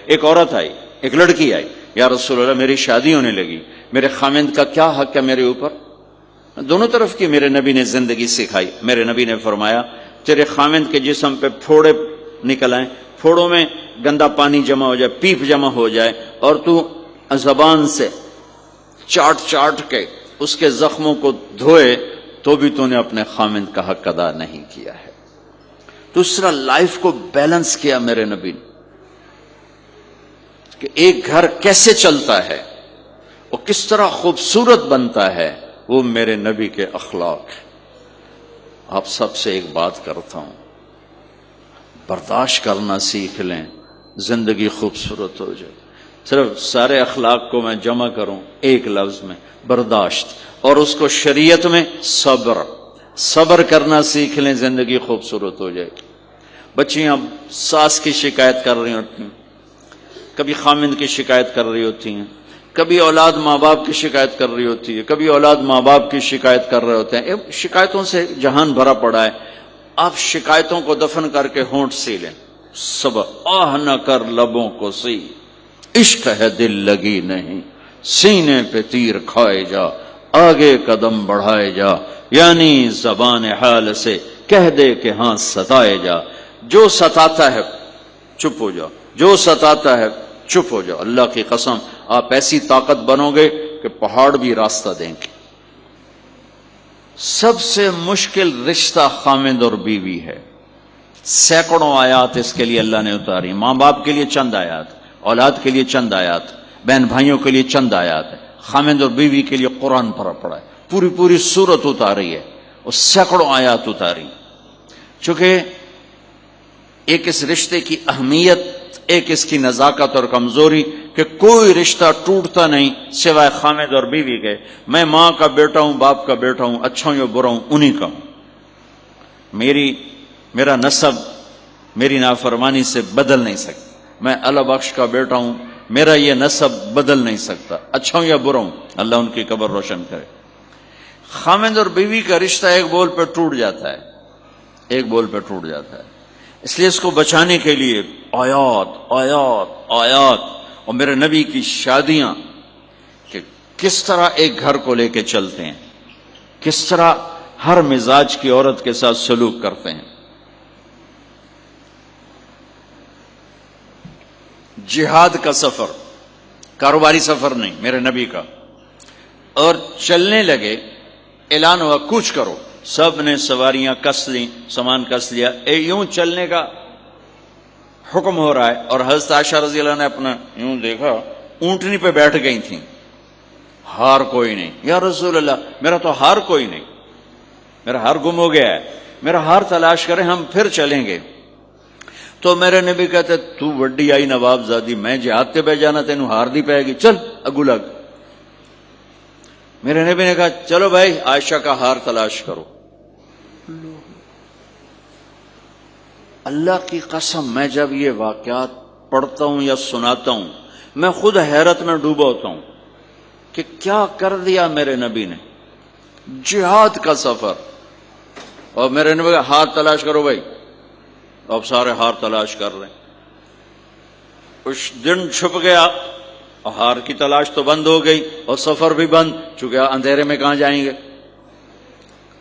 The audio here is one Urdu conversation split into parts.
ایک عورت آئی، ایک لڑکی آئی، یا رسول اللہ میری شادی ہونے لگی، میرے خامند کا کیا حق ہے میرے اوپر؟ دونوں طرف کی میرے نبی نے زندگی سکھائی۔ میرے نبی نے فرمایا تیرے خامند کے جسم پہ پھوڑے نکل آئیں، پھوڑوں میں گندا پانی جمع ہو جائے، پیپ جمع ہو جائے، اور تو زبان سے چاٹ چاٹ کے اس کے زخموں کو دھوئے، تو بھی تو نے اپنے خامند کا حق ادا نہیں کیا ہے۔ دوسرا، لائف کو بیلنس کیا میرے نبی نے کہ ایک گھر کیسے چلتا ہے اور کس طرح خوبصورت بنتا ہے، وہ میرے نبی کے اخلاق ہیں۔ آپ سب سے ایک بات کرتا ہوں، برداشت کرنا سیکھ لیں، زندگی خوبصورت ہو جائے۔ صرف سارے اخلاق کو میں جمع کروں ایک لفظ میں، برداشت، اور اس کو شریعت میں صبر۔ صبر کرنا سیکھ لیں، زندگی خوبصورت ہو جائے۔ بچیاں ساس کی شکایت کر رہی ہوتی ہیں، کبھی خامند کی شکایت کر رہی ہوتی ہیں، کبھی اولاد ماں باپ کی شکایت کر رہی ہوتی ہے، کبھی اولاد ماں باپ کی شکایت کر رہے ہوتے ہیں۔ شکایتوں سے جہان بھرا پڑا ہے۔ آپ شکایتوں کو دفن کر کے ہونٹ سی لیں، صبر، آہ نہ کر لبوں کو سی، عشق ہے دل لگی نہیں، سینے پہ تیر کھائے جا، آگے قدم بڑھائے جا، یعنی زبان حال سے کہہ دے کہ ہاں ستائے جا۔ جو ستاتا ہے چپ ہو جاؤ، جو ستاتا ہے چپ ہو جاؤ۔ اللہ کی قسم آپ ایسی طاقت بنو گے کہ پہاڑ بھی راستہ دیں گے۔ سب سے مشکل رشتہ خامند اور بیوی ہے۔ سینکڑوں آیات اس کے لیے اللہ نے اتاری، ماں باپ کے لیے چند آیات، اولاد کے لیے چند آیات، بہن بھائیوں کے لیے چند آیات، خامند اور بیوی کے لیے قرآن پڑا ہے، پوری سورت اتاری ہے اور سینکڑوں آیات اتاری۔ چونکہ ایک اس رشتے کی اہمیت، ایک اس کی نزاکت اور کمزوری کہ کوئی رشتہ ٹوٹتا نہیں سوائے خامند اور بیوی کے۔ میں ماں کا بیٹا ہوں، باپ کا بیٹا ہوں، اچھا ہوں یا برا ہوں، انہی کا ہوں۔ میرا نسب میری نافرمانی سے بدل نہیں سکتا۔ میں اللہ بخش کا بیٹا ہوں، میرا یہ نسب بدل نہیں سکتا، اچھا ہوں یا برا ہوں، اللہ ان کی قبر روشن کرے۔ خامند اور بیوی کا رشتہ ایک بول پہ ٹوٹ جاتا ہے، ایک بول پہ ٹوٹ جاتا ہے۔ اس لیے اس کو بچانے کے لیے آیات آیات آیات، اور میرے نبی کی شادیاں کہ کس طرح ایک گھر کو لے کے چلتے ہیں، کس طرح ہر مزاج کی عورت کے ساتھ سلوک کرتے ہیں۔ جہاد کا سفر، کاروباری سفر نہیں، میرے نبی کا، اور چلنے لگے، اعلان ہوا کوچ کرو، سب نے سواریاں کس لیں، سامان کس لیا، یوں چلنے کا حکم ہو رہا ہے۔ اور حضرت عائشہ رضی اللہ نے اپنا یوں دیکھا، اونٹنی پہ بیٹھ گئی تھیں، ہار کوئی نہیں۔ یا رسول اللہ میرا تو ہار کوئی نہیں، میرا ہار گم ہو گیا ہے، میرا ہار تلاش کریں، ہم پھر چلیں گے۔ تو میرے نبی کہتے تو وڈی آئی نواب زادی، میں جہاد تے بہ جانا تینوں ہار دی پائے گی، چل اگو لگ۔ میرے نبی نے کہا چلو بھائی عائشہ کا ہار تلاش کرو۔ اللہ کی قسم میں جب یہ واقعات پڑھتا ہوں یا سناتا ہوں میں خود حیرت میں ڈوبا ہوتا ہوں کہ کیا کر دیا میرے نبی نے۔ جہاد کا سفر، اور میرے نبی کا ہار تلاش کرو بھائی، اب سارے ہار تلاش کر رہے ہیں۔ اس دن چھپ گیا، ہار کی تلاش تو بند ہو گئی اور سفر بھی بند، چونکہ اندھیرے میں کہاں جائیں گے۔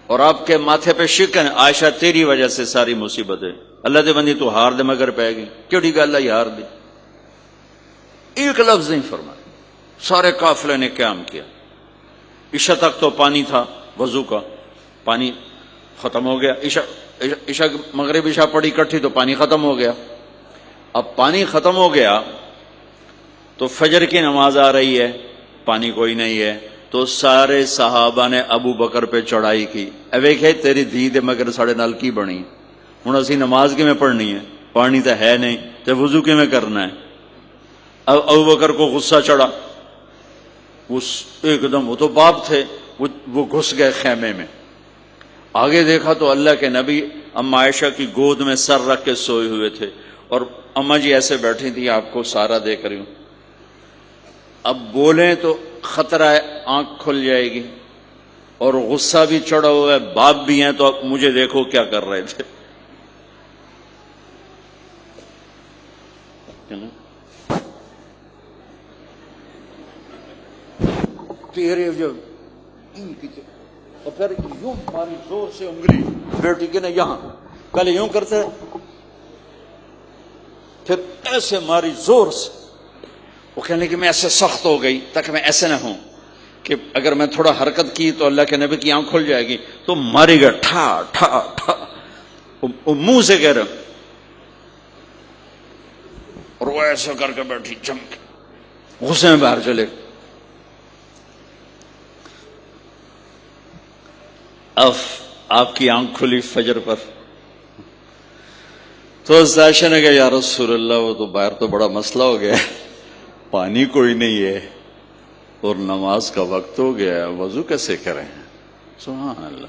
اور آپ کے ماتھے پہ شکن، عائشہ تیری وجہ سے ساری مصیبت ہے، اللہ دے بندی تو ہار دے مگر پہ گئی، کیڑی گل ہے ہار دی؟ ایک لفظ نہیں فرمایا۔ سارے قافلے نے قیام کیا، عشاء تک تو پانی تھا، وضو کا پانی ختم ہو گیا، عشاء مغرب عشاء پڑی کٹھی تو پانی ختم ہو گیا۔ اب پانی ختم ہو گیا تو فجر کی نماز آ رہی ہے، پانی کوئی نہیں ہے، تو سارے صحابہ نے ابو بکر پہ چڑھائی کی، اے ویکھے تیری دھی دے مگر ساڑے نال کی بنی، ہن اسی نماز کی میں پڑھنی ہے، پانی تو ہے نہیں تے وضو کی میں کرنا ہے۔ اب ابو بکر کو غصہ چڑھا، اس ایک دم، وہ تو باپ تھے، وہ گھس گئے خیمے میں۔ آگے دیکھا تو اللہ کے نبی اما عائشہ کی گود میں سر رکھ کے سوئے ہوئے تھے، اور اما جی ایسے بیٹھی تھی، آپ کو سارا دیکھ رہی ہوں۔ اب بولیں تو خطرہ ہے آنکھ کھل جائے گی، اور غصہ بھی چڑھا ہوا ہے، باپ بھی ہیں، تو اب مجھے دیکھو کیا کر رہے تھے۔ تیرے جو اور پھر یوں ماری زور سے انگلی بیٹی کے نا یہاں، پہلے یوں کرتے پھر ایسے ماری زور سے. وہ کہنے کہ میں ایسے سخت ہو گئی تاکہ میں ایسے نہ ہوں کہ اگر میں تھوڑا حرکت کی تو اللہ کے نبی کی آنکھ کھل جائے گی. تو ماری گا ٹھا ٹھا ٹھا، منہ سے کہہ رہا اور وہ ایسا کر کے بیٹھی چمک، غصے میں باہر چلے. اب آپ کی آنکھ کھلی فجر پر تو عائشہ نے کہا یا رسول اللہ وہ تو باہر تو بڑا مسئلہ ہو گیا ہے، پانی کوئی نہیں ہے اور نماز کا وقت ہو گیا ہے، وضو کیسے کریں؟ سبحان اللہ.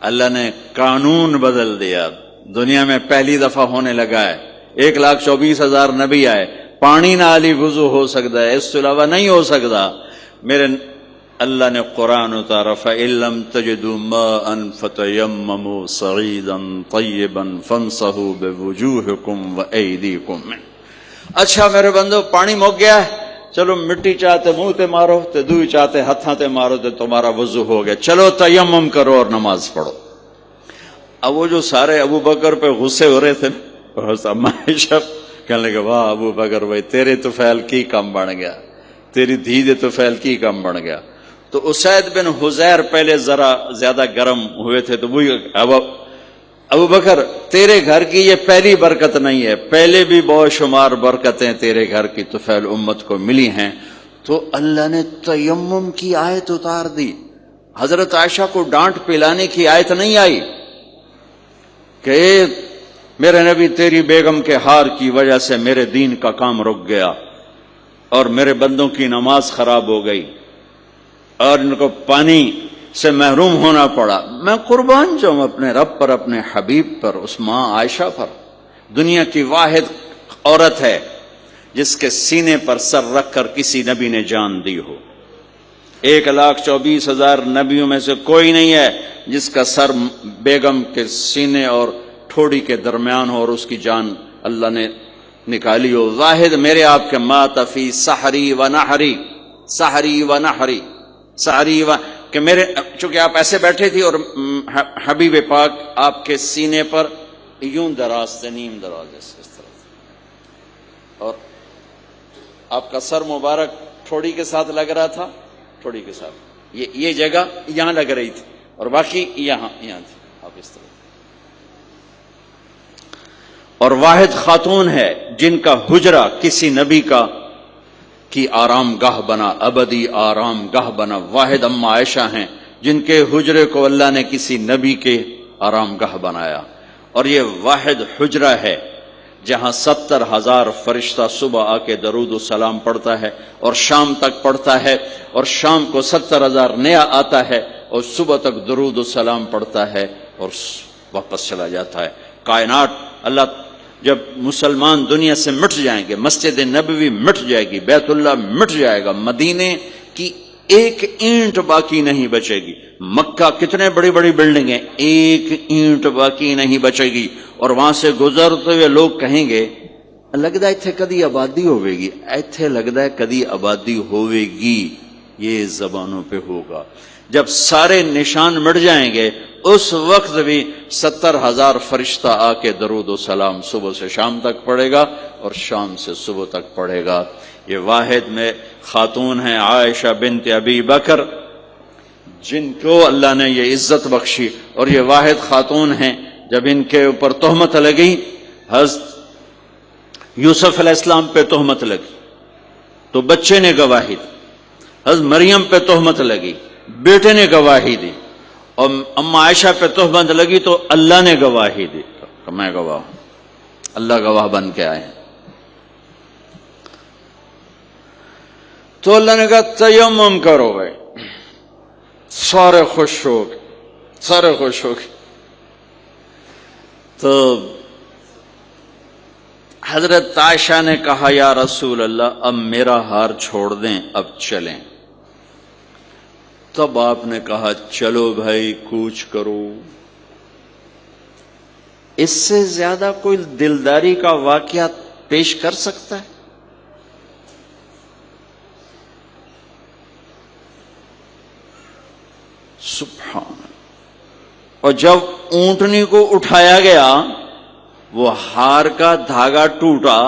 اللہ نے قانون بدل دیا. دنیا میں پہلی دفعہ ہونے لگا ہے 1,24,000 نبی آئے، پانی نہ علی وضو ہو سکتا ہے، اس کے علاوہ نہیں ہو سکتا. میرے اللہ نے قرآن اتارا فَإِن لَّمْ تَجِدُوا مَاءً فَتَيَمَّمُوا صَعِيدًا طَيِّبًا فَامْسَحُوا بِوُجُوهِكُمْ وَأَيْدِيكُمْ. اچھا میرے بندو پانی مک گیا ہے، چلو مٹی چاہتے منہ تے مارو تے دوئی چاہتے ہتھاں تے مارو تے تمہارا وضو ہو گیا، چلو تیمم کرو اور نماز پڑھو. اب وہ جو سارے ابو بکر پہ غصے ہو رہے تھے عائشہ کہنے لگے واہ ابو بکر بھائی تیرے تو فعل کی کم بن گیا، تیری دھی دے تو فعل کی کم بن گیا. تو اسید بن حزیر پہلے ذرا زیادہ گرم ہوئے تھے تو وہی ابو بکر تیرے گھر کی یہ پہلی برکت نہیں ہے، پہلے بھی بہت شمار برکتیں تیرے گھر کی طفیل امت کو ملی ہیں. تو اللہ نے تیمم کی آیت اتار دی. حضرت عائشہ کو ڈانٹ پلانے کی آیت نہیں آئی کہ میرے نبی تیری بیگم کے ہار کی وجہ سے میرے دین کا کام رک گیا اور میرے بندوں کی نماز خراب ہو گئی اور ان کو پانی سے محروم ہونا پڑا. میں قربان جاؤں اپنے رب پر، اپنے حبیب پر، اس ماں عائشہ پر. دنیا کی واحد عورت ہے جس کے سینے پر سر رکھ کر کسی نبی نے جان دی ہو. 1,24,000 نبیوں میں سے کوئی نہیں ہے جس کا سر بیگم کے سینے اور ٹھوڑی کے درمیان ہو اور اس کی جان اللہ نے نکالی ہو. واحد میرے آپ کے مات فی سحری و نحری، سحری و نحری، سحری و کہ میرے چونکہ آپ ایسے بیٹھے تھی اور حبیب پاک آپ کے سینے پر یوں دراز تھے، نیم دراز اس طرح تھا، اور آپ کا سر مبارک ٹھوڑی کے ساتھ لگ رہا تھا، ٹھوڑی کے ساتھ یہ جگہ یہاں لگ رہی تھی اور باقی یہاں تھی آپ اس طرح. اور واحد خاتون ہے جن کا حجرہ کسی نبی کی آرام گاہ بنا، ابدی آرام گاہ بنا. واحد اما عائشہ ہیں جن کے حجرے کو اللہ نے کسی نبی کے آرام گاہ بنایا. اور یہ واحد حجرہ ہے جہاں 70,000 فرشتہ صبح آ کے درود و سلام پڑھتا ہے اور شام تک پڑھتا ہے، اور شام کو 70,000 نیا آتا ہے اور صبح تک درود و سلام پڑھتا ہے اور واپس چلا جاتا ہے. کائنات اللہ جب مسلمان دنیا سے مٹ جائیں گے، مسجد نبوی مٹ جائے گی، بیت اللہ مٹ جائے گا، مدینے کی ایک اینٹ باقی نہیں بچے گی. مکہ کتنے بڑی بڑی بلڈنگیں، ایک اینٹ باقی نہیں بچے گی. اور وہاں سے گزرتے ہوئے لوگ کہیں گے لگتا ہے ایتھے کدی آبادی ہوئے گی، ایتھے لگتا ہے کدی آبادی ہوئے گی. یہ زبانوں پہ ہوگا. جب سارے نشان مٹ جائیں گے اس وقت بھی 70,000 فرشتہ آ کے درود و سلام صبح سے شام تک پڑھے گا اور شام سے صبح تک پڑھے گا. یہ واحد میں خاتون ہیں عائشہ بنت ابی بکر جن کو اللہ نے یہ عزت بخشی. اور یہ واحد خاتون ہیں جب ان کے اوپر تہمت لگی، حضرت یوسف علیہ السلام پہ تہمت لگی تو بچے نے گواہی دی، حضرت مریم پہ تہمت لگی بیٹے نے گواہی دی، اور اما عائشہ پہ تہمت لگی تو اللہ نے گواہی دی. میں گواہ ہوں، اللہ گواہ بن کے آئے. تو اللہ نے کہا تیمم کرو بھائی. سارے خوش ہو گئے، سارے خوش ہو گئے. تو حضرت عائشہ نے کہا یا رسول اللہ اب میرا ہار چھوڑ دیں، اب چلیں. تب آپ نے کہا چلو بھائی کوچ کرو. اس سے زیادہ کوئی دلداری کا واقعہ پیش کر سکتا ہے؟ سبحان اللہ۔ اور جب اونٹنی کو اٹھایا گیا وہ ہار کا دھاگا ٹوٹا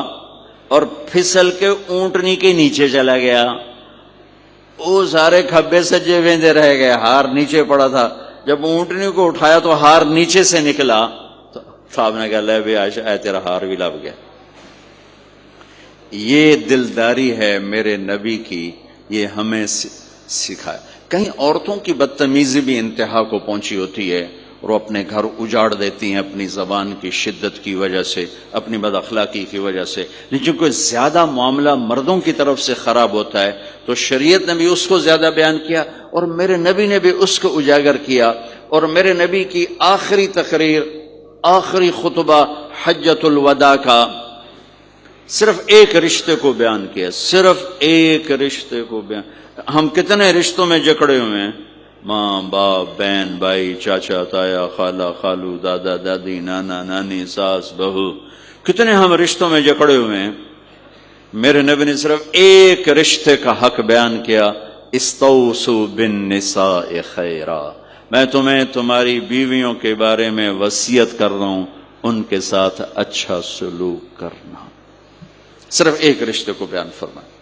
اور پھسل کے اونٹنی کے نیچے چلا گیا، وہ سارے کھبے سجے ویندے رہ گئے، ہار نیچے پڑا تھا۔ جب اونٹنی کو اٹھایا تو ہار نیچے سے نکلا، تو صاحب نے کہا لے بھی عائشہ تیرا ہار بھی لب گیا۔ یہ دلداری ہے میرے نبی کی، یہ ہمیں سکھایا۔ کہیں عورتوں کی بدتمیزی بھی انتہا کو پہنچی ہوتی ہے اور وہ اپنے گھر اجاڑ دیتی ہیں اپنی زبان کی شدت کی وجہ سے، اپنی بد اخلاقی کی وجہ سے، لیکن کوئی زیادہ معاملہ مردوں کی طرف سے خراب ہوتا ہے تو شریعت نے بھی اس کو زیادہ بیان کیا اور میرے نبی نے بھی اس کو اجاگر کیا۔ اور میرے نبی کی آخری تقریر، آخری خطبہ حجۃ الوداع کا صرف ایک رشتے کو بیان کیا، صرف ایک رشتے کو بیان۔ ہم کتنے رشتوں میں جکڑے ہوئے ہیں، ماں باپ، بہن بھائی، چاچا تایا، خالہ خالو، دادا دادی، نانا نانی، ساس بہو، کتنے ہم رشتوں میں جکڑے ہوئے ہیں۔ میرے نبی نے صرف ایک رشتے کا حق بیان کیا، استوصوا بالنساء خیرا، میں تمہیں تمہاری بیویوں کے بارے میں وصیت کر رہا ہوں ان کے ساتھ اچھا سلوک کرنا۔ صرف ایک رشتے کو بیان فرمایا۔